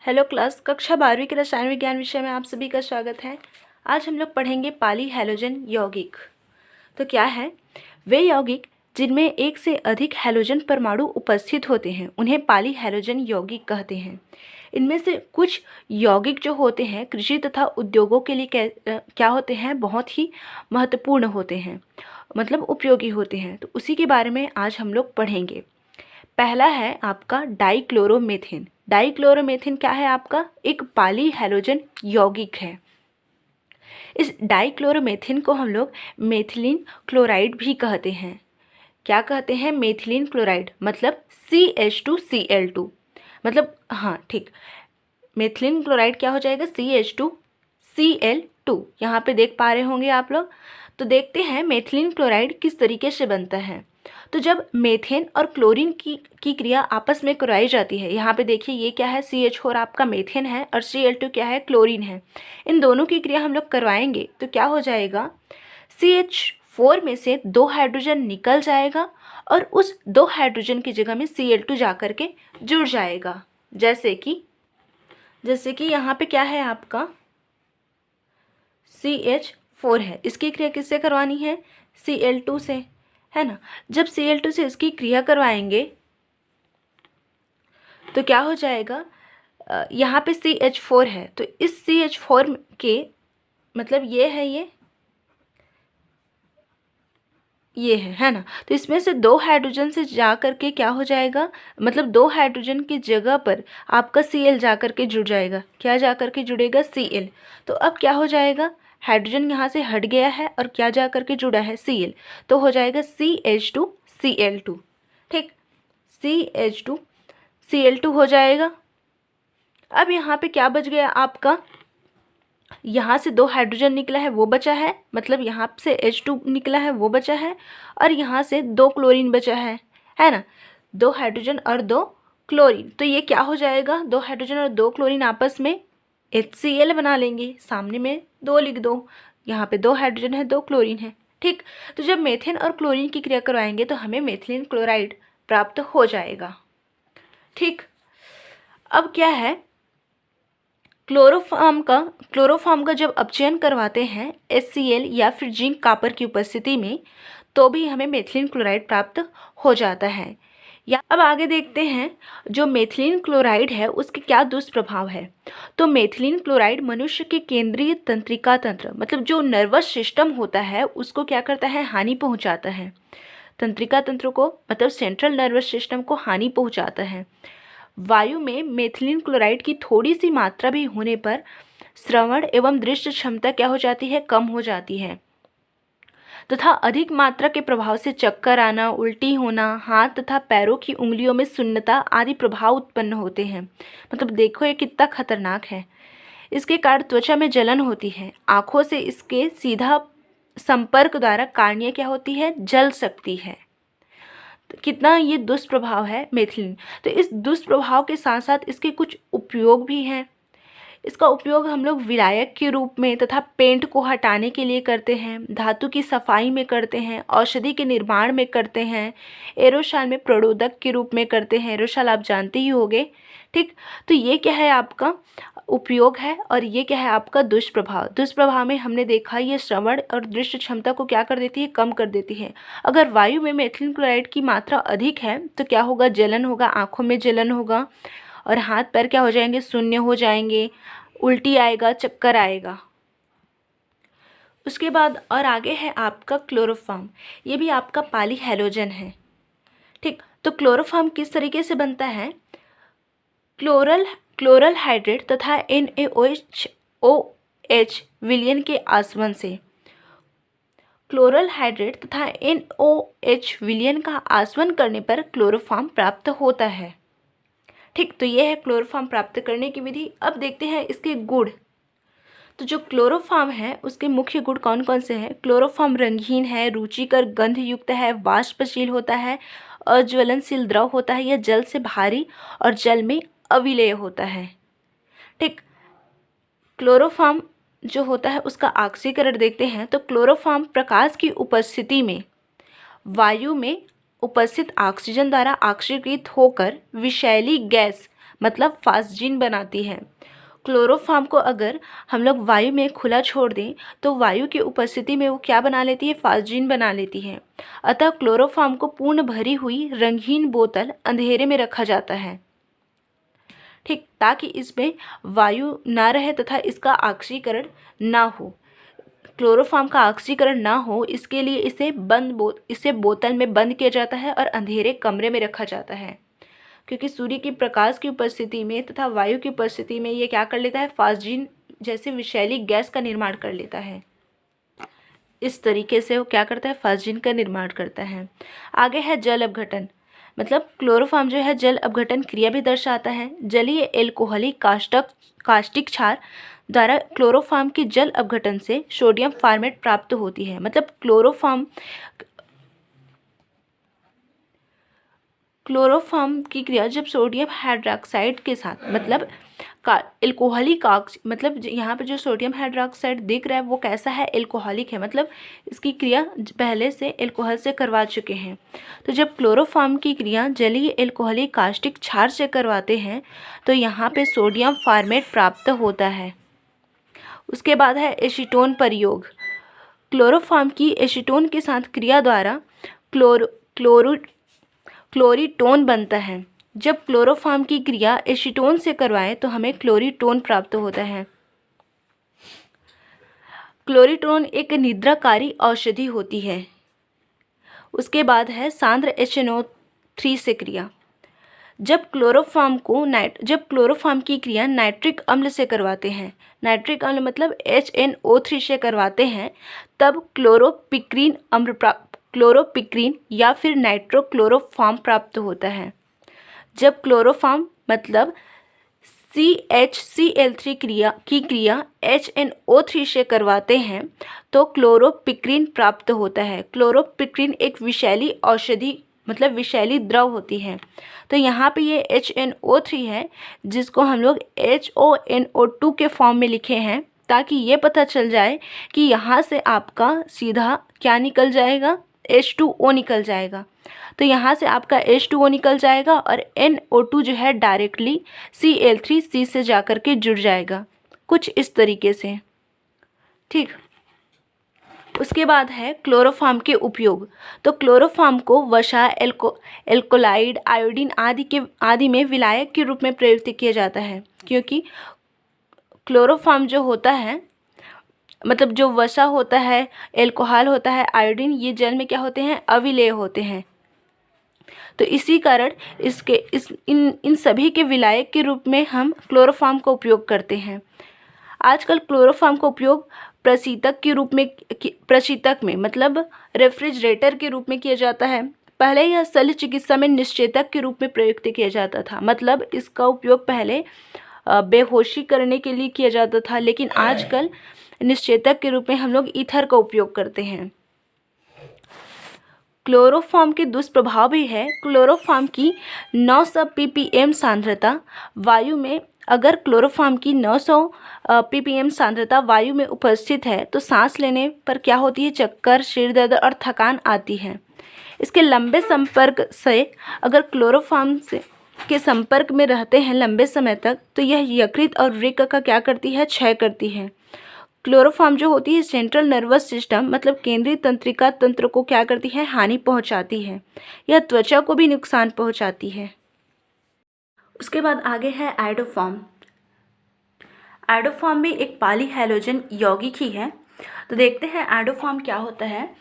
Hello class, कक्षा 12वीं के रसायन विज्ञान विषय में आप सभी का स्वागत है। आज हम लोग पढ़ेंगे पॉली हैलोजन यौगिक। तो क्या है? वे यौगिक जिनमें एक से अधिक हैलोजन परमाणु उपस्थित होते हैं उन्हें पॉली हैलोजन यौगिक कहते हैं। इनमें से कुछ यौगिक जो होते हैं कृषि तथा उद्योगों के लिए क्या होते हैं, बहुत ही महत्वपूर्ण होते हैं, मतलब उपयोगी होते हैं। तो उसी के बारे में आज हम लोग पढ़ेंगे। पहला है आपका डाइक्लोरोमेथिन। डाइक्लोरोमेथिन क्या है? आपका एक पॉली हैलोजन यौगिक है। इस डाइक्लोरोमेथिन को हम लोग मेथिलीन क्लोराइड भी कहते हैं। क्या कहते हैं? मेथिलीन क्लोराइड, मतलब CH2Cl2, मतलब हाँ ठीक, मेथिलीन क्लोराइड क्या हो जाएगा? CH2Cl2। यहाँ पे देख पा रहे होंगे आप लोग। तो देखते हैं मेथिलीन क्लोराइड किस तरीके से बनता है। तो जब मेथेन और क्लोरीन की क्रिया आपस में कराई जाती है, यहाँ पे देखिए ये क्या है? CH4 आपका मेथेन है और Cl2 क्या है? क्लोरीन है। इन दोनों की क्रिया हम लोग करवाएंगे तो क्या हो जाएगा? CH4 में से 2 हाइड्रोजन निकल जाएगा और उस 2 हाइड्रोजन की जगह में Cl2 जा कर के जुड़ जाएगा। जैसे कि यहाँ पे क्या है? आपका CH4 है, इसकी क्रिया किससे करवानी है? Cl2 से, है ना। जब Cl2 से इसकी क्रिया करवाएंगे तो क्या हो जाएगा? यहाँ पे CH4 है, तो इस CH4 के मतलब ये है, ये है ना। तो इसमें से 2 हाइड्रोजन से जा करके क्या हो जाएगा? मतलब 2 हाइड्रोजन की जगह पर आपका Cl जा करके जुड़ जाएगा। क्या जा करके जुड़ेगा? Cl। तो अब क्या हो जाएगा? हाइड्रोजन यहाँ से हट गया है और क्या जा करके जुड़ा है? Cl। तो हो जाएगा CH2Cl2। ठीक, CH2Cl2 हो जाएगा। अब यहाँ पे क्या बच गया आपका? यहाँ से 2 हाइड्रोजन निकला है वो बचा है, मतलब यहाँ से H2 निकला है वो बचा है, और यहाँ से 2 क्लोरीन बचा है ना। 2 हाइड्रोजन और 2 क्लोरीन, तो ये क्या हो जाएगा? 2 हाइड्रोजन और 2 क्लोरीन आपस में HCl बना लेंगे। सामने में 2 लिख दो, यहाँ पे 2 हाइड्रोजन है 2 क्लोरीन है। ठीक, तो जब मेथेन और क्लोरीन की क्रिया करवाएंगे तो हमें मेथिलीन क्लोराइड प्राप्त हो जाएगा। ठीक, अब क्या है? क्लोरोफॉर्म का जब अपचयन करवाते हैं HCl या फिर जिंक कॉपर की उपस्थिति में, तो भी हमें मेथिलीन क्लोराइड प्राप्त हो जाता है। या अब आगे देखते हैं जो मेथिलीन क्लोराइड है उसके क्या दुष्प्रभाव है। तो मेथिलीन क्लोराइड मनुष्य के केंद्रीय तंत्रिका तंत्र, मतलब जो नर्वस सिस्टम होता है उसको क्या करता है? हानि पहुंचाता है। तंत्रिका तंत्र को मतलब सेंट्रल नर्वस सिस्टम को हानि पहुंचाता है। वायु में मेथिलीन क्लोराइड की थोड़ी सी मात्रा भी होने पर श्रवण एवं दृष्टि क्षमता क्या हो जाती है? कम हो जाती है, तथा अधिक मात्रा के प्रभाव से चक्कर आना, उल्टी होना, हाथ तथा पैरों की उंगलियों में सुन्नता आदि प्रभाव उत्पन्न होते हैं। मतलब देखो ये कितना खतरनाक है। इसके कारण त्वचा में जलन होती है, आँखों से इसके सीधा संपर्क द्वारा कार्निया क्या होती है? जल सकती है। कितना ये दुष्प्रभाव है मेथिलीन। तो इस दुष्प्रभाव के साथ साथ इसके कुछ उपयोग भी हैं। इसका उपयोग हम लोग विलायक के रूप में तथा पेंट को हटाने के लिए करते हैं, धातु की सफाई में करते हैं, औषधि के निर्माण में करते हैं, एरोसॉल में प्रोडोदक के रूप में करते हैं। एरोसॉल आप जानते ही होंगे। ठीक, तो ये क्या है? आपका उपयोग है, और ये क्या है? आपका दुष्प्रभाव। दुष्प्रभाव में हमने देखा ये श्रवण और दृष्टि क्षमता को क्या कर देती है? कम कर देती है। अगर वायु में मेथिलीन क्लोराइड की मात्रा अधिक है तो क्या होगा? जलन होगा, आँखों में जलन होगा, और हाथ पैर क्या हो जाएंगे? शून्य हो जाएंगे, उल्टी आएगा, चक्कर आएगा। उसके बाद और आगे है आपका क्लोरोफॉर्म। ये भी आपका पॉली हैलोजन है। ठीक, तो क्लोरोफॉर्म किस तरीके से बनता है? क्लोरल हाइड्रेट तथा NaOH विलयन के आसवन से। क्लोरल हाइड्रेट तथा NaOH विलयन का आसवन करने पर क्लोरोफॉर्म प्राप्त होता है। ठीक, तो ये है क्लोरोफॉर्म प्राप्त करने की विधि। अब देखते हैं इसके गुण। तो जो क्लोरोफॉर्म है उसके मुख्य गुण कौन कौन से हैं? क्लोरोफॉर्म रंगीन है, रुचिकर गंध युक्त है, वाष्पशील होता है, अज्वलनशील द्रव होता है, यह जल से भारी और जल में अविलेय होता है। ठीक, क्लोरोफॉर्म जो होता है उसका ऑक्सीकरण देखते हैं। तो क्लोरोफॉर्म प्रकाश की उपस्थिति में वायु में उपस्थित ऑक्सीजन द्वारा ऑक्सीकृत होकर विषैली गैस मतलब फास्जिन बनाती है। क्लोरोफॉर्म को अगर हम लोग वायु में खुला छोड़ दें तो वायु की उपस्थिति में वो क्या बना लेती है, फास्जिन बना लेती है। अतः क्लोरोफॉर्म को पूर्ण भरी हुई रंगीन बोतल अंधेरे में रखा जाता है, ठीक, ताकि इसमें वायु ना रहे तथा इसका ऑक्सीकरण ना हो। क्लोरोफॉर्म का ऑक्सीकरण ना हो इसके लिए इसे बोतल में बंद किया जाता है और अंधेरे कमरे में रखा जाता है, क्योंकि सूर्य की प्रकाश की उपस्थिति में तथा वायु की उपस्थिति में ये क्या कर लेता है, फास्जिन जैसे विषैली गैस का निर्माण कर लेता है। इस तरीके से वो क्या करता है, फास्जिन का निर्माण करता है। आगे है जल अपघटन, मतलब क्लोरोफॉर्म जो है जल अपघटन क्रिया भी दर्शाता है। जलीय एल्कोहली कास्टिक क्षार द्वारा क्लोरोफॉर्म की जल अपघटन से सोडियम फॉर्मेट प्राप्त होती है। मतलब क्लोरोफॉर्म की क्रिया जब सोडियम हाइड्रोक्साइड के साथ, मतलब एल्कोहलिक मतलब यहाँ पे जो सोडियम हाइड्रोक्साइड दिख रहा है वो कैसा है, एल्कोहलिक है, मतलब इसकी क्रिया पहले से एल्कोहल से करवा चुके हैं। तो जब क्लोरोफॉर्म की क्रिया जलीय एल्कोहलिक कास्टिक क्षार से करवाते हैं तो यहाँ पे सोडियम फॉर्मेट प्राप्त होता है। उसके बाद है एसीटोन प्रयोग। क्लोरोफॉर्म की एसीटोन के साथ क्रिया द्वारा क्लोरीटोन बनता है। जब क्लोरोफॉर्म की क्रिया एसीटोन से करवाएं तो हमें क्लोरीटोन प्राप्त होता है। क्लोरीटोन एक निद्राकारी औषधि होती है। उसके बाद है सांद्र HNO3 से क्रिया। जब क्लोरोफॉर्म की क्रिया नाइट्रिक अम्ल से करवाते हैं, नाइट्रिक अम्ल मतलब HNO3 से करवाते हैं, तब क्लोरोपिक्रीन या फिर नाइट्रोक्लोरोफॉर्म प्राप्त होता है। जब क्लोरोफॉर्म मतलब CHCl3 की क्रिया HNO3 से करवाते हैं तो क्लोरोपिक्रीन प्राप्त होता है। क्लोरोपिक्रीन एक विषैली औषधि मतलब विषैली द्रव होती है। तो यहाँ पे ये HNO3 है जिसको हम लोग HONO2 के फॉर्म में लिखे हैं, ताकि ये पता चल जाए कि यहाँ से आपका सीधा क्या निकल जाएगा, H2O निकल जाएगा। तो यहाँ से आपका H2O निकल जाएगा और NO2 जो है डायरेक्टली Cl3C से जाकर के जुड़ जाएगा, कुछ इस तरीके से, ठीक। उसके बाद है क्लोरोफॉर्म के उपयोग। तो क्लोरोफॉर्म को वसा, एल्कोलाइड, आयोडीन आदि में विलायक के रूप में प्रयुक्त किया जाता है, क्योंकि क्लोरोफॉर्म जो होता है मतलब जो वसा होता है, एल्कोहल होता है, आयोडीन, ये जल में क्या होते हैं, अविलेय होते हैं। तो इसी कारण इन सभी के विलायक के रूप में हम क्लोरोफॉर्म का उपयोग करते हैं। आजकल क्लोरोफॉर्म का उपयोग प्रशीतक में मतलब रेफ्रिजरेटर के रूप में किया जाता है। पहले यह शल्य चिकित्सा में निश्चेतक के रूप में प्रयुक्त किया जाता था, मतलब इसका उपयोग पहले बेहोशी करने के लिए किया जाता था, लेकिन आजकल निश्चेतक के रूप में हम लोग ईथर का उपयोग करते हैं। क्लोरोफॉर्म के दुष्प्रभाव भी है। क्लोरोफॉर्म की 900 ppm सांद्रता वायु में, अगर क्लोरोफॉर्म की 900 ppm सांद्रता वायु में उपस्थित है तो सांस लेने पर क्या होती है, चक्कर, सिर दर्द और थकान आती है। इसके लंबे संपर्क से अगर क्लोरोफॉर्म के संपर्क में रहते हैं लंबे समय तक तो यह यकृत और वृक्क का क्या करती है, क्षय करती है। क्लोरोफॉर्म जो होती है सेंट्रल नर्वस सिस्टम मतलब केंद्रीय तंत्रिका तंत्र को क्या करती है, हानि पहुंचाती है। यह त्वचा को भी नुकसान पहुंचाती है। उसके बाद आगे है आयोडोफॉर्म। आयोडोफॉर्म भी एक पॉलीहैलोजन यौगिक ही है। तो देखते हैं आयोडोफॉर्म क्या होता है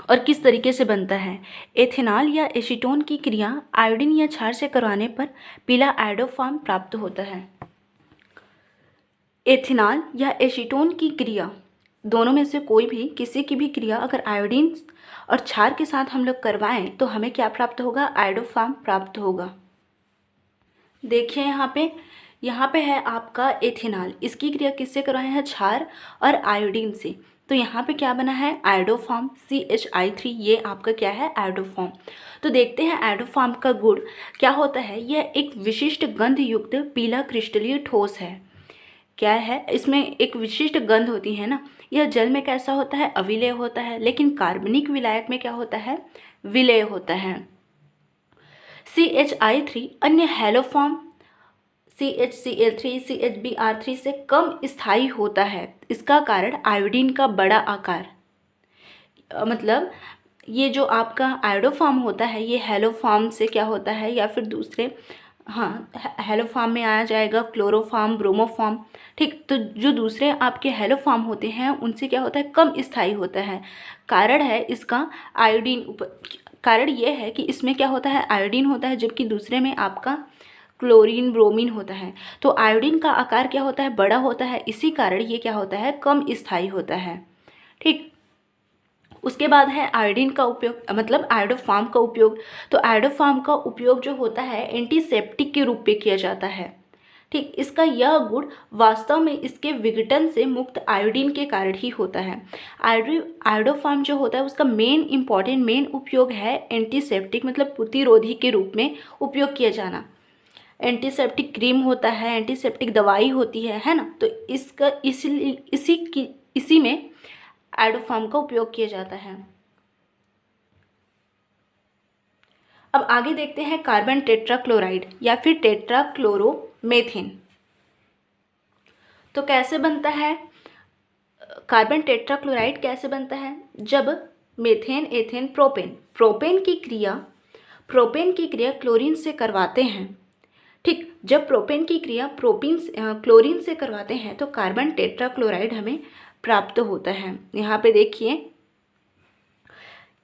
और किस तरीके से बनता है। एथेनॉल या एसीटोन की क्रिया आयोडीन या क्षार से करवाने पर पीला आयोडोफॉर्म प्राप्त होता है। एथेनॉल या एसीटोन की क्रिया दोनों में से कोई भी किसी की भी क्रिया अगर आयोडीन और क्षार के साथ हम लोग करवाएं तो हमें क्या प्राप्त होगा, आयोडोफॉर्म प्राप्त होगा। देखिए यहाँ पे है आपका एथेनॉल, इसकी क्रिया किससे करवाए हैं, क्षार और आयोडीन से। तो यहाँ पे क्या बना है, आयोडोफॉर्म CHI3, ये आपका क्या है, आयोडोफॉर्म। तो देखते हैं आयोडोफॉर्म का गुण क्या होता है। यह एक विशिष्ट गंध युक्त पीला क्रिस्टलीय ठोस है। क्या है, इसमें एक विशिष्ट गंध होती है ना। यह जल में कैसा होता है, अविलेय होता है, लेकिन कार्बनिक विलायक में क्या होता है, विलेय होता है। CHI3 अन्य हैलोफॉर्म CHCl3 CHBr3 से कम स्थायी होता है। इसका कारण आयोडीन का बड़ा आकार, मतलब ये जो आपका आयोडोफॉर्म होता है ये हेलोफॉर्म से क्या होता है, या फिर दूसरे, हाँ हेलोफॉर्म में आ जाएगा क्लोरोफॉर्म, ब्रोमोफॉर्म। ठीक, तो जो दूसरे आपके हेलोफॉर्म होते हैं उनसे क्या होता है, कम स्थायी होता है। कारण है इसका आयोडीन, कारण ये है कि इसमें क्या होता है, आयोडीन होता है, जबकि दूसरे में आपका क्लोरीन ब्रोमीन होता है। तो आयोडीन का आकार क्या होता है, बड़ा होता है, इसी कारण ये क्या होता है, कम स्थायी होता है। ठीक, उसके बाद है आयोडीन का उपयोग, मतलब आयोडोफॉर्म का उपयोग। तो आयोडोफॉर्म का उपयोग जो होता है एंटीसेप्टिक के रूप में किया जाता है। ठीक, इसका यह गुण वास्तव में इसके विघटन से मुक्त आयोडीन के कारण ही होता है। आयोडोफॉर्म जो होता है उसका मेन उपयोग है एंटीसेप्टिक, मतलब प्रतिरोधी के रूप में उपयोग किया जाना। एंटीसेप्टिक क्रीम होता है, एंटीसेप्टिक दवाई होती है ना। तो इसका इसी में आयोडोफॉर्म का उपयोग किया जाता है। अब आगे देखते हैं कार्बन टेट्राक्लोराइड या फिर टेट्राक्लोरोमेथेन। तो कैसे बनता है कार्बन टेट्राक्लोराइड, कैसे बनता है, जब मेथेन, एथेन, प्रोपेन की क्रिया क्लोरीन से करवाते हैं। ठीक, जब प्रोपेन की क्रिया क्लोरीन से करवाते हैं तो कार्बन टेट्राक्लोराइड हमें प्राप्त होता है। यहाँ पे देखिए,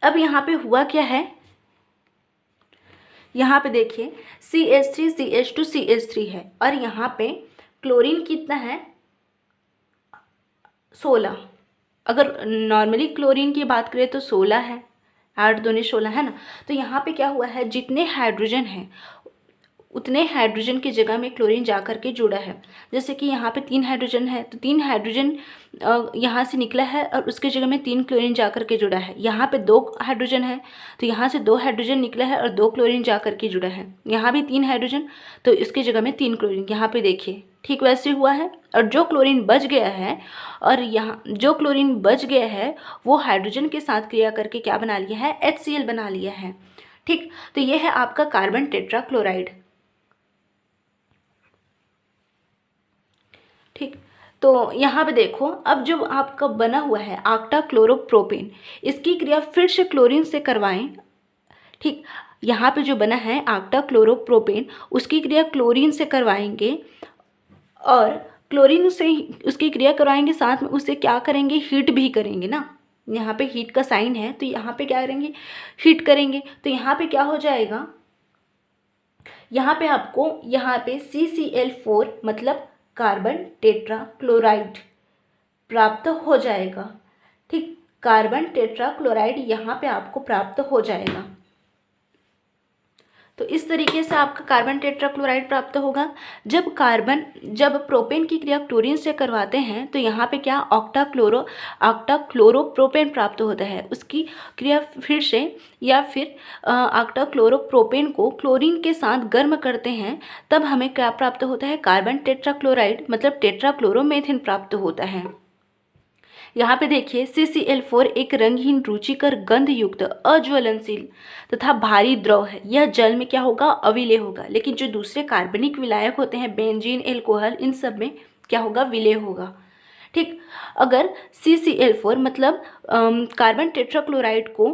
अब यहाँ पे हुआ क्या है, यहाँ पे देखिए CH3 CH2 CH3 है, और यहाँ पे क्लोरीन कितना है, 16। अगर नॉर्मली क्लोरीन की बात करें तो 16 है, 8 दूनी 16 है ना। तो यहाँ पे क्या हुआ है, जितने हाइड्रोजन हैं उतने हाइड्रोजन की जगह में क्लोरीन जा कर के जुड़ा है। जैसे कि यहाँ पे 3 हाइड्रोजन है, तो 3 हाइड्रोजन यहाँ से निकला है और उसकी जगह में 3 क्लोरीन जा कर के जुड़ा है। यहाँ पे 2 हाइड्रोजन है, तो यहाँ से 2 हाइड्रोजन निकला है और 2 क्लोरीन जा कर के जुड़ा है। यहाँ भी 3 हाइड्रोजन, तो इसकी जगह में 3 क्लोरीन। यहाँ पे देखिए ठीक वैसे हुआ है। और जो क्लोरीन बच गया है, और यहाँ जो क्लोरीन बच गया है वो हाइड्रोजन के साथ क्रिया करके क्या बना लिया है, HCl बना लिया है। ठीक, तो ये है आपका कार्बन टेट्राक्लोराइड। ठीक, तो यहाँ पे देखो, अब जो आपका बना हुआ है ऑक्टाक्लोरोप्रोपेन, इसकी क्रिया फिर से क्लोरीन से करवाएं। ठीक, यहाँ पे जो बना है ऑक्टाक्लोरोप्रोपेन, उसकी क्रिया क्लोरीन से करवाएंगे, और क्लोरीन से उसकी क्रिया करवाएंगे, साथ में उससे क्या करेंगे, हीट भी करेंगे ना। यहाँ पे हीट का साइन है, तो यहाँ पे क्या करेंगे, हीट करेंगे। तो यहाँ पे क्या हो जाएगा, यहाँ पे आपको यहाँ पे CCl4 मतलब कार्बन टेट्राक्लोराइड प्राप्त हो जाएगा। ठीक, कार्बन टेट्राक्लोराइड यहाँ पे आपको प्राप्त हो जाएगा। तो इस तरीके से आपका कार्बन टेट्राक्लोराइड प्राप्त होगा। जब प्रोपेन की क्रिया क्लोरीन से करवाते हैं तो यहाँ पे क्या, ऑक्टाक्लोरोप्रोपेन प्राप्त होता है। उसकी क्रिया फिर से, या फिर ऑक्टाक्लोरोप्रोपेन को क्लोरीन के साथ गर्म करते हैं, तब हमें क्या प्राप्त होता है, कार्बन टेट्राक्लोराइड मतलब टेट्राक्लोरोमेथेन प्राप्त होता है। यहाँ पे देखिए CCl4 एक रंगहीन, रुचिकर, गंध युक्त, अज्वलनशील तथा भारी द्रव है। यह जल में क्या होगा, अविलेय होगा। लेकिन जो दूसरे कार्बनिक विलायक होते हैं, बेंजीन, एल्कोहल, इन सब में क्या होगा, विलेय होगा। ठीक, अगर CCl4 मतलब कार्बन टेट्राक्लोराइड को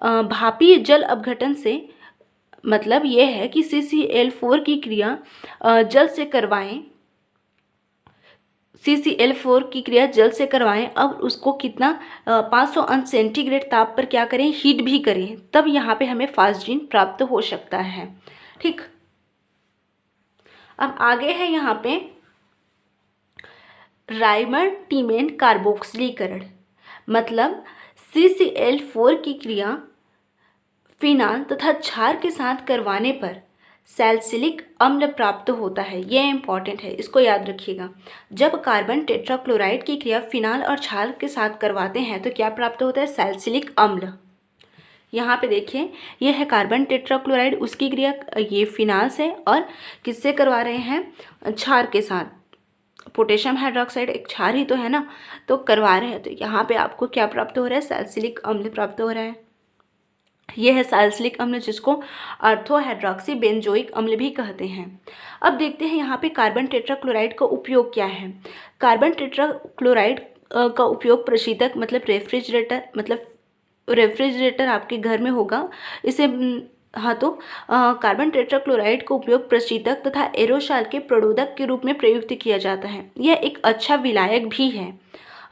भापीय जल अपघटन से, मतलब ये है कि CCl4 की क्रिया जल से करवाएं, CCl4 की क्रिया जल से करवाएं। अब उसको कितना, 500 अंश सेंटीग्रेड ताप पर क्या करें, हीट भी करें, तब यहाँ पे हमें फास्जीन प्राप्त हो सकता है। ठीक, अब आगे है यहाँ पे राइमर टीमेन कार्बोक्सिलीकरण, मतलब CCl4 की क्रिया फिनाल तथा क्षार के साथ करवाने पर सैलिसिलिक अम्ल प्राप्त होता है। यह इंपॉर्टेंट है, इसको याद रखिएगा। जब कार्बन टेट्राक्लोराइड की क्रिया फिनाल और क्षार के साथ करवाते हैं तो क्या प्राप्त होता है, सैलिसिलिक अम्ल। यहाँ पे देखिए, यह है कार्बन टेट्राक्लोराइड, उसकी क्रिया ये फिनाल से और किससे करवा रहे हैं, क्षार के साथ। पोटेशियम हाइड्रोक्साइड एक क्षार ही तो है ना, तो करवा रहे हैं। तो यहाँ पे आपको क्या प्राप्त हो रहा है, सैलिसिलिक अम्ल प्राप्त हो रहा है। यह है सैलिसिलिक अम्ल, जिसको ऑर्थोहाइड्रॉक्सी बेंजोइक अम्ल भी कहते हैं। अब देखते हैं यहाँ पे कार्बन टेट्राक्लोराइड का उपयोग क्या है। कार्बन टेट्राक्लोराइड का उपयोग प्रशीतक मतलब रेफ्रिजरेटर आपके घर में होगा इसे हाँ, तो कार्बन टेट्राक्लोराइड का उपयोग प्रशीतक तथा एरोसॉल के प्रोडोदक के रूप में प्रयुक्त किया जाता है। यह एक अच्छा विलायक भी है।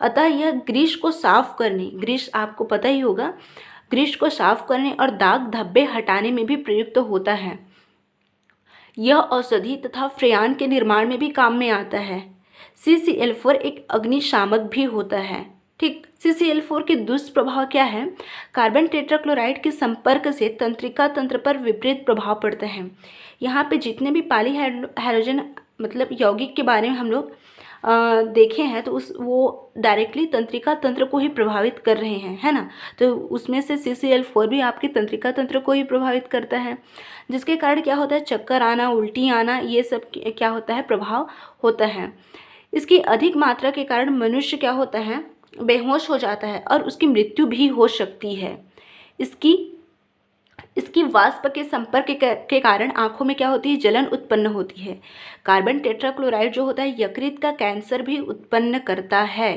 अतः यह ग्रीस को साफ करने, ग्रीस आपको पता ही होगा, ग्रीस को साफ करने और दाग धब्बे हटाने में भी प्रयुक्त होता है। यह औषधि तथा फ्रेयान के निर्माण में भी काम में आता है। CCl4 एक अग्निशामक भी होता है। ठीक, CCl4 के दुष्प्रभाव क्या है? कार्बन टेट्राक्लोराइड के संपर्क से तंत्रिका तंत्र पर विपरीत प्रभाव पड़ता है। यहाँ पे जितने भी पॉलीहाइड्रोजन मतलब यौगिक के बारे में हम लोग देखे हैं, तो वो डायरेक्टली तंत्रिका तंत्र को ही प्रभावित कर रहे हैं, है ना। तो उसमें से CCl4 भी आपके तंत्रिका तंत्र को ही प्रभावित करता है, जिसके कारण क्या होता है, चक्कर आना, उल्टी आना, ये सब क्या होता है, प्रभाव होता है। इसकी अधिक मात्रा के कारण मनुष्य क्या होता है, बेहोश हो जाता है और उसकी मृत्यु भी हो सकती है। इसकी वाष्प के संपर्क के कारण आंखों में क्या होती है, जलन उत्पन्न होती है। कार्बन टेट्राक्लोराइड जो होता है यकृत का कैंसर भी उत्पन्न करता है।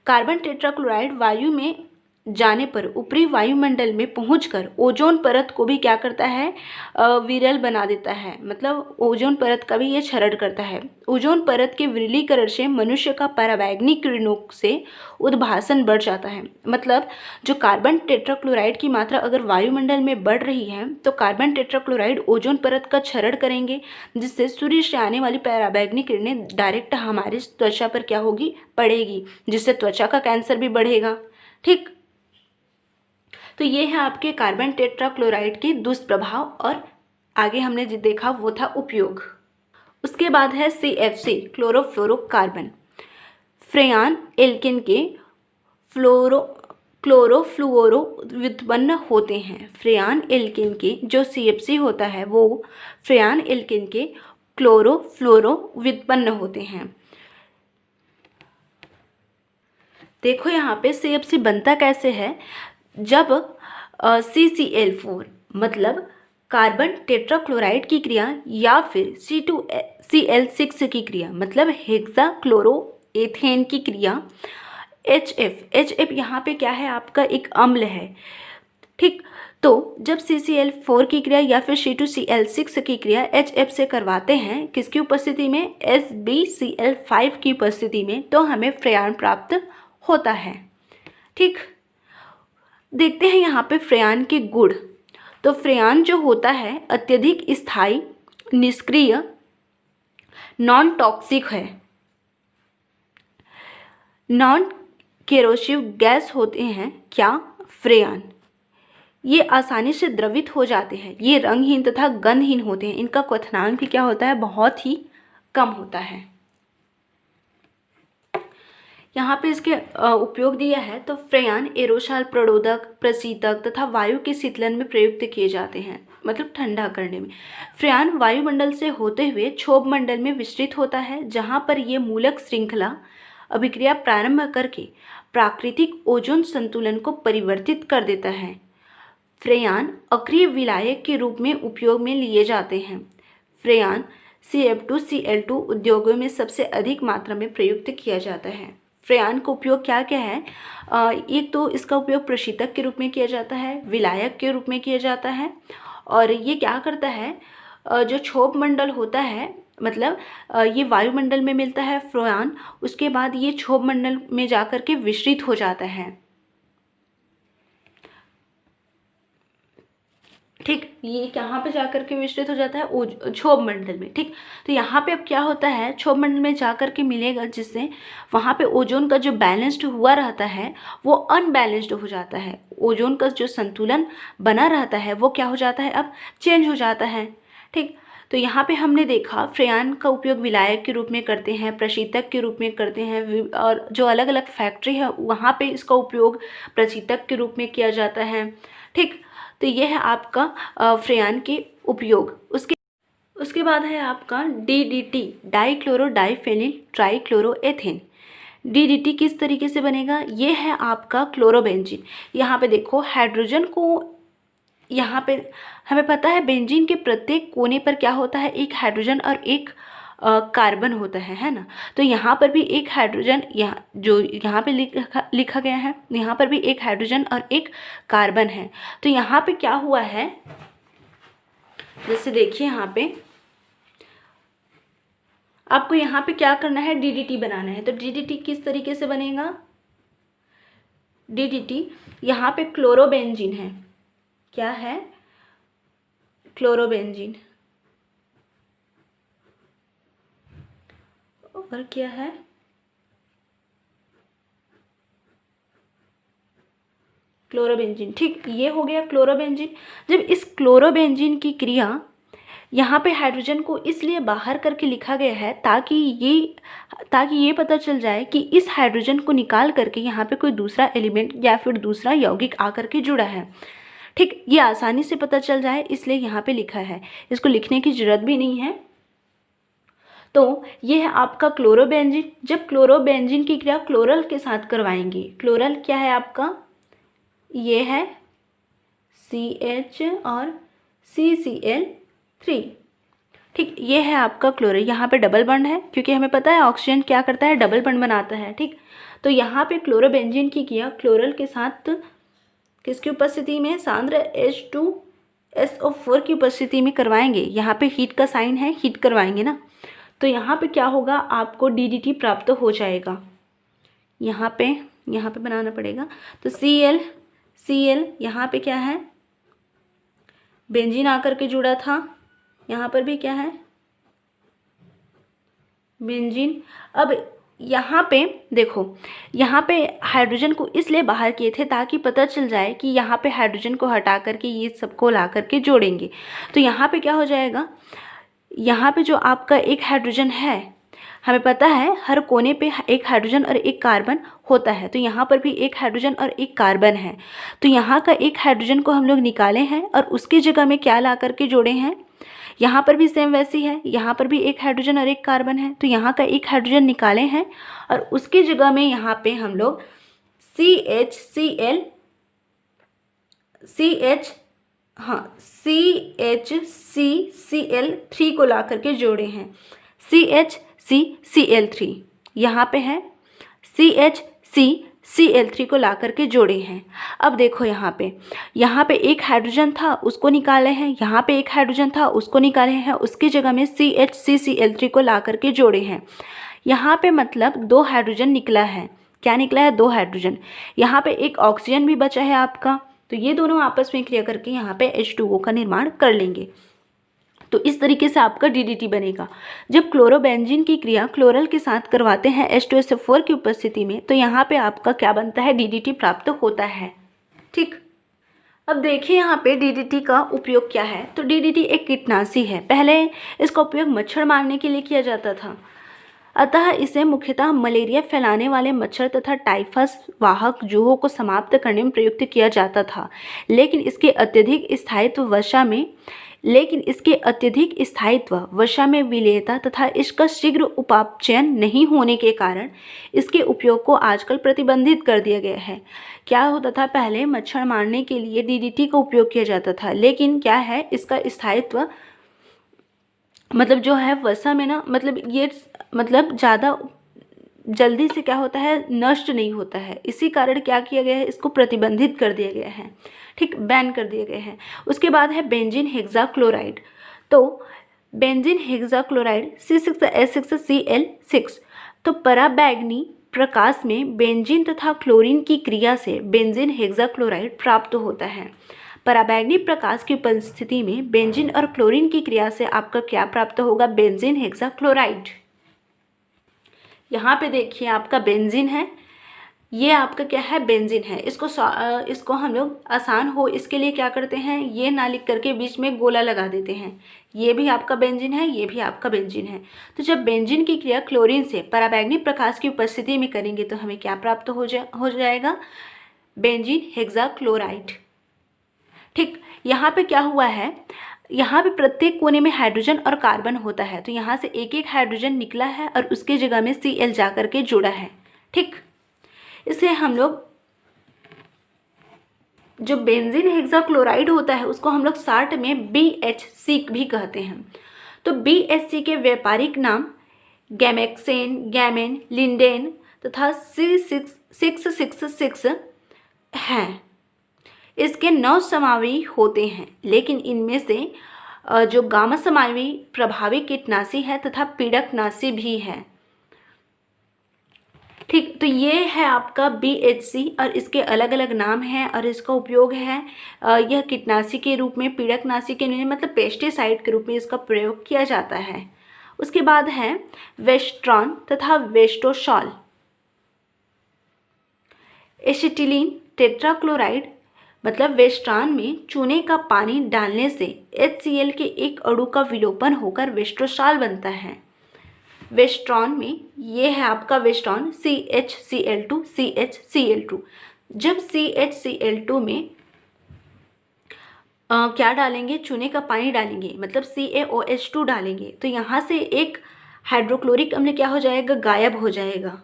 कार्बन टेट्राक्लोराइड वायु में जाने पर ऊपरी वायुमंडल में पहुंचकर ओजोन परत को भी क्या करता है, विरल बना देता है। मतलब ओजोन परत का भी ये क्षरण करता है। ओजोन परत के विरलीकरण से मनुष्य का पराबैंगनी किरणों से उद्भासन बढ़ जाता है। मतलब जो कार्बन टेट्राक्लोराइड की मात्रा अगर वायुमंडल में बढ़ रही है तो कार्बन टेट्राक्लोराइड ओजोन परत का क्षरण करेंगे, जिससे सूर्य से आने वाली पराबैंगनी किरणें डायरेक्ट हमारी त्वचा पर क्या होगी, पड़ेगी, जिससे त्वचा का कैंसर भी बढ़ेगा। ठीक, तो ये है आपके कार्बन टेट्राक्लोराइड के दुष्प्रभाव, और आगे हमने जो देखा वो था उपयोग। उसके बाद है CFC क्लोरोफ्लोरोकार्बन। फ्रेयान एल्केन के क्लोरोफ्लुओरो व्युत्पन्न होते हैं। फ्रेयान एल्केन के जो CFC होता है वो फ्रेयान एल्केन के क्लोरोफ्लोरो व्युत्पन्न होते हैं। देखो यहाँ पे CFC बनता कैसे है, जब CCl4 मतलब कार्बन टेट्राक्लोराइड की क्रिया या फिर C2Cl6 की क्रिया मतलब हेक्साक्लोरोएथेन की क्रिया, HF यहाँ पे क्या है, आपका एक अम्ल है। ठीक, तो जब CCl4 की क्रिया या फिर C2Cl6 की क्रिया HF से करवाते हैं, किसकी उपस्थिति में, SbCl5 की उपस्थिति में, तो हमें फ्रेयान प्राप्त होता है। ठीक, देखते हैं यहाँ पे फ्रेयान के गुण। तो फ्रेयान जो होता है अत्यधिक स्थायी, निष्क्रिय, नॉन टॉक्सिक है। नॉन केरोसिव गैस होते हैं क्या, फ्रेयान। ये आसानी से द्रवित हो जाते हैं। ये रंगहीन तथा गंधहीन होते हैं। इनका क्वथनांक भी क्या होता है, बहुत ही कम होता है। यहाँ पे इसके उपयोग दिया है, तो फ्रेयान एरोसॉल प्रोडोदक, प्रशीतक तथा वायु के शीतलन में प्रयुक्त किए जाते हैं, मतलब ठंडा करने में। फ्रेयान वायुमंडल से होते हुए क्षोभ मंडल में विस्तृत होता है, जहाँ पर ये मूलक श्रृंखला अभिक्रिया प्रारंभ करके प्राकृतिक ओजोन संतुलन को परिवर्तित कर देता है। फ्रेयान अक्रिय विलायक के रूप में उपयोग में लिए जाते हैं। फ्रेयान CF2Cl2 उद्योगों में सबसे अधिक मात्रा में प्रयुक्त किया जाता है। फ्रेयान का उपयोग क्या क्या है, एक तो इसका उपयोग प्रशीतक के रूप में किया जाता है, विलायक के रूप में किया जाता है, और ये क्या करता है, जो क्षोभ मंडल होता है, मतलब ये वायुमंडल में मिलता है फ्रेयान, उसके बाद ये क्षोभ मंडल में जाकर के विस्तृत हो जाता है। ठीक, ये कहाँ पे जाकर के विस्तृत हो जाता है, क्षोभ मंडल में। ठीक, तो यहाँ पे अब क्या होता है, क्षोभ मंडल में जाकर के मिलेगा, जिससे वहाँ पे ओजोन का जो बैलेंस्ड हुआ रहता है वो अनबैलेंस्ड हो जाता है। ओजोन का जो संतुलन बना रहता है वो क्या हो जाता है, अब चेंज हो जाता है। ठीक, तो यहाँ पे हमने देखा फ्रेयान का उपयोग विलायक के रूप में करते हैं, प्रशीतक के रूप में करते हैं, और जो अलग अलग फैक्ट्री है वहाँ पे इसका उपयोग प्रशीतक के रूप में किया जाता है। ठीक, तो ये है आपका फ्रेयान के उपयोग। उसके बाद है आपका DDT, डाईक्लोरो डाईफेनिल ट्राईक्लोरोएथेन। DDT किस तरीके से बनेगा, ये है आपका क्लोरोबेंजीन। यहाँ पे देखो हाइड्रोजन को, यहाँ पे हमें पता है बेंजीन के प्रत्येक कोने पर क्या होता है, एक हाइड्रोजन और एक कार्बन होता है ना। तो यहाँ पर भी एक हाइड्रोजन, यहाँ जो यहाँ पे लिखा गया है, यहाँ पर भी एक हाइड्रोजन और एक कार्बन है। तो यहाँ पे क्या हुआ है, जैसे देखिए यहाँ पे आपको यहाँ पे क्या करना है, DDT बनाना है। तो DDT किस तरीके से बनेगा, DDT यहाँ पे क्लोरोबेंजीन है, क्या है, क्लोरोबेंजीन, और क्या है, क्लोरोबेंजीन। ठीक, ये हो गया क्लोरोबेंजीन। जब इस क्लोरोबेंजीन की क्रिया, यहाँ पे हाइड्रोजन को इसलिए बाहर करके लिखा गया है ताकि ये पता चल जाए कि इस हाइड्रोजन को निकाल करके यहाँ पे कोई दूसरा एलिमेंट या फिर दूसरा यौगिक आकर के जुड़ा है। ठीक, ये आसानी से पता चल जाए इसलिए यहाँ पे लिखा है, इसको लिखने की जरूरत भी नहीं है। तो ये है आपका क्लोरोबेंजीन। जब क्लोरोबेंजीन की क्रिया क्लोरल के साथ करवाएंगे, क्लोरल क्या है आपका, ये है CH और CCl3। ठीक, ये है आपका क्लोरीन। यहाँ पे डबल बॉन्ड है क्योंकि हमें पता है ऑक्सीजन क्या करता है, डबल बॉन्ड बनाता है। ठीक, तो यहाँ पे क्लोरोबेंजीन की क्रिया क्लोरल के साथ किसकी उपस्थिति में, सांद्र H2SO4 की उपस्थिति में करवाएंगे। यहाँ पे हीट का साइन है, हीट करवाएंगे ना, तो यहाँ पे क्या होगा, आपको DDT प्राप्त हो जाएगा। यहाँ पे बनाना पड़ेगा। तो Cl यहाँ पे क्या है, बेंजीन आकर के जुड़ा था, यहाँ पर भी क्या है, बेंजीन। अब यहाँ पे देखो, यहाँ पे हाइड्रोजन को इसलिए बाहर किए थे ताकि पता चल जाए कि यहाँ पे हाइड्रोजन को हटा करके ये सबको ला करके जोड़ेंगे। तो यहाँ पे क्या हो जाएगा, यहाँ पे जो आपका एक हाइड्रोजन है, हमें पता है हर कोने पे एक हाइड्रोजन और एक कार्बन होता है, तो यहाँ पर भी एक हाइड्रोजन और एक कार्बन है। तो यहाँ का एक हाइड्रोजन को हम लोग निकाले हैं और उसकी जगह में क्या ला करके जोड़े हैं, यहाँ पर भी सेम वैसी है, यहाँ पर भी एक हाइड्रोजन और एक कार्बन है, तो यहाँ का एक हाइड्रोजन निकाले हैं और उसकी जगह में यहाँ पे हम लोग CHCCl3 को ला करके जोड़े हैं। CHCCl3 यहाँ पे है, CHCCl3 को ला करके जोड़े हैं। अब देखो यहाँ पे एक हाइड्रोजन था उसको निकाले हैं, यहाँ पे एक हाइड्रोजन था उसको निकाले हैं, उसकी जगह में CHCCl3 को ला करके जोड़े हैं। यहाँ पे मतलब 2 हाइड्रोजन निकला है, क्या निकला है, 2 हाइड्रोजन। यहाँ पे एक ऑक्सीजन भी बचा है आपका, तो ये दोनों आपस में क्रिया करके यहाँ पे H2O का निर्माण कर लेंगे। तो इस तरीके से आपका DDT बनेगा। जब क्लोरोबेंजीन की क्रिया क्लोरल के साथ करवाते हैं H2SO4 की उपस्थिति में, तो यहाँ पे आपका क्या बनता है, DDT प्राप्त होता है। ठीक, अब देखिए यहाँ पे DDT का उपयोग क्या है। तो DDT एक कीटनाशी है, पहले इसका उपयोग मच्छर मारने के लिए किया जाता था, अतः इसे मुख्यतः मलेरिया फैलाने वाले मच्छर तथा टाइफस वाहक जूहों को समाप्त करने में प्रयुक्त किया जाता था। लेकिन इसके अत्यधिक स्थायित्व वसा में विलेयता तथा इसका शीघ्र उपापचयन नहीं होने के कारण इसके उपयोग को आजकल प्रतिबंधित कर दिया गया है। क्या होता था, पहले मच्छर मारने के लिए DDT का उपयोग किया जाता था, लेकिन क्या है, इसका स्थायित्व मतलब जो है वसा में ना, मतलब ज़्यादा जल्दी से क्या होता है, नष्ट नहीं होता है। इसी कारण क्या किया गया है, इसको प्रतिबंधित कर दिया गया है। ठीक, बैन कर दिए गए हैं। उसके बाद है बेंजीन हेक्साक्लोराइड। तो बेंजीन हेक्साक्लोराइड C6H6Cl6। तो पराबैंगनी प्रकाश में बेंजीन तथा क्लोरीन की क्रिया से बेंजीन हेक्साक्लोराइड प्राप्त होता है। पराबैंगनी प्रकाश की उपस्थिति में बेंजीन और क्लोरीन की क्रिया से आपका क्या प्राप्त होगा, बेंजीन हेक्साक्लोराइड। यहाँ पे देखिए आपका बेंजीन है, ये आपका क्या है, बेंजीन है। इसको हम लोग आसान हो इसके लिए क्या करते हैं, ये ना लिख करके बीच में गोला लगा देते हैं। ये भी आपका बेंजीन है, ये भी आपका बेंजीन है। तो जब बेंजीन की क्रिया क्लोरीन से पराबैंगनी प्रकाश की उपस्थिति में करेंगे तो हमें क्या प्राप्त हो जाएगा, बेंजीन हेक्साक्लोराइड। ठीक, यहाँ पे क्या हुआ है, यहाँ पे प्रत्येक कोने में हाइड्रोजन और कार्बन होता है, तो यहाँ से एक एक हाइड्रोजन निकला है और उसके जगह में Cl जा करके जुड़ा है। ठीक, इसे हम लोग जो बेंजीन हेक्साक्लोराइड होता है उसको हम लोग शॉर्ट में BHC भी कहते हैं। तो BHC के व्यापारिक नाम गैमेक्सेन, गैमेन, लिंडेन तथा C666 हैं। इसके 9 समावी होते हैं, लेकिन इनमें से जो गामा समावी प्रभावी कीटनाशी है तथा पीड़कनाशी भी है। ठीक, तो ये है आपका BHC और इसके अलग अलग नाम हैं और इसका उपयोग है यह कीटनाशी के रूप में, पीड़कनाशी के लिए मतलब पेस्टिसाइड के रूप में इसका प्रयोग किया जाता है। उसके बाद है वेस्ट्रॉन तथा वेस्टोसॉल। एसिटिलीन टेट्राक्लोराइड मतलब वेस्ट्रॉन में चूने का पानी डालने से HCl के एक अणु का विलोपन होकर वेस्टोसॉल बनता है। वेस्ट्रॉन में ये है आपका वेस्ट्रॉन CHCl2 CHCl2। जब CHCl2 में क्या डालेंगे, चूने का पानी डालेंगे मतलब CaOH2 डालेंगे, तो यहाँ से एक हाइड्रोक्लोरिक अम्ल क्या हो जाएगा, गायब हो जाएगा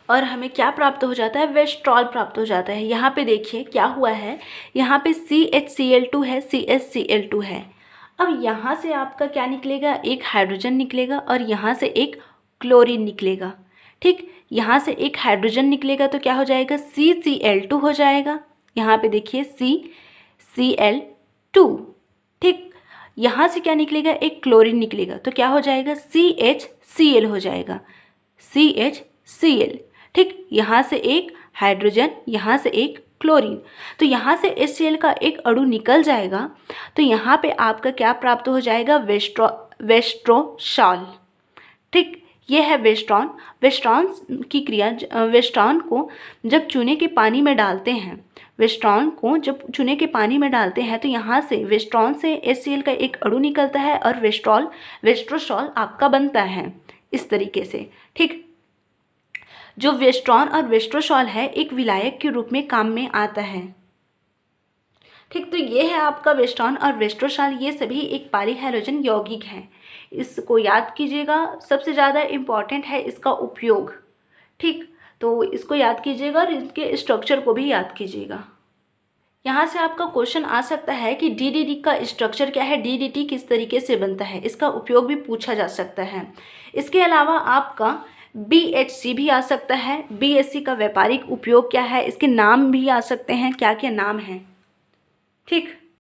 और हमें क्या प्राप्त हो जाता है, वेस्ट्रॉल प्राप्त हो जाता है। यहाँ पे देखिए क्या हुआ है, यहाँ पे CHCl2 है, CHCl2 है। अब यहाँ से आपका क्या निकलेगा, एक हाइड्रोजन निकलेगा और यहाँ से एक क्लोरीन निकलेगा। ठीक, यहाँ से एक हाइड्रोजन निकलेगा तो क्या हो जाएगा, CCl2 हो जाएगा। यहाँ पे देखिए CCl2। ठीक, यहाँ से क्या निकलेगा, एक क्लोरीन निकलेगा तो क्या हो जाएगा, CHCl हो जाएगा, CHCl। ठीक, यहाँ से एक हाइड्रोजन, यहाँ से एक क्लोरीन, तो यहाँ से HCl का एक अणु निकल जाएगा तो यहाँ पे आपका क्या प्राप्त हो जाएगा, वेस्ट्रोसॉल। ठीक, ये है वेस्ट्रॉन। वेस्ट्रॉन की क्रिया, वेस्ट्रॉन को जब चूने के पानी में डालते हैं, वेस्ट्रॉन को जब चूने के पानी में डालते हैं तो यहाँ से वेस्ट्रॉन से HCl का एक अणु निकलता है और वेस्ट्रोसॉल आपका बनता है इस तरीके से। ठीक, जो वेस्ट्रॉन और वेस्ट्रोसॉल है एक विलायक के रूप में काम में आता है। ठीक, तो ये है आपका वेस्ट्रॉन और वेस्ट्रोसॉल, ये सभी एक पॉलीहाइड्रोजन यौगिक हैं। इसको याद कीजिएगा, सबसे ज़्यादा इम्पॉर्टेंट है इसका उपयोग। ठीक, तो इसको याद कीजिएगा और इसके स्ट्रक्चर को भी याद कीजिएगा। यहाँ से आपका क्वेश्चन आ सकता है कि DDT का स्ट्रक्चर क्या है, DDT किस तरीके से बनता है, इसका उपयोग भी पूछा जा सकता है। इसके अलावा आपका BHC भी आ सकता है। BHC का व्यापारिक उपयोग क्या है, इसके नाम भी आ सकते हैं, क्या क्या नाम हैं। ठीक।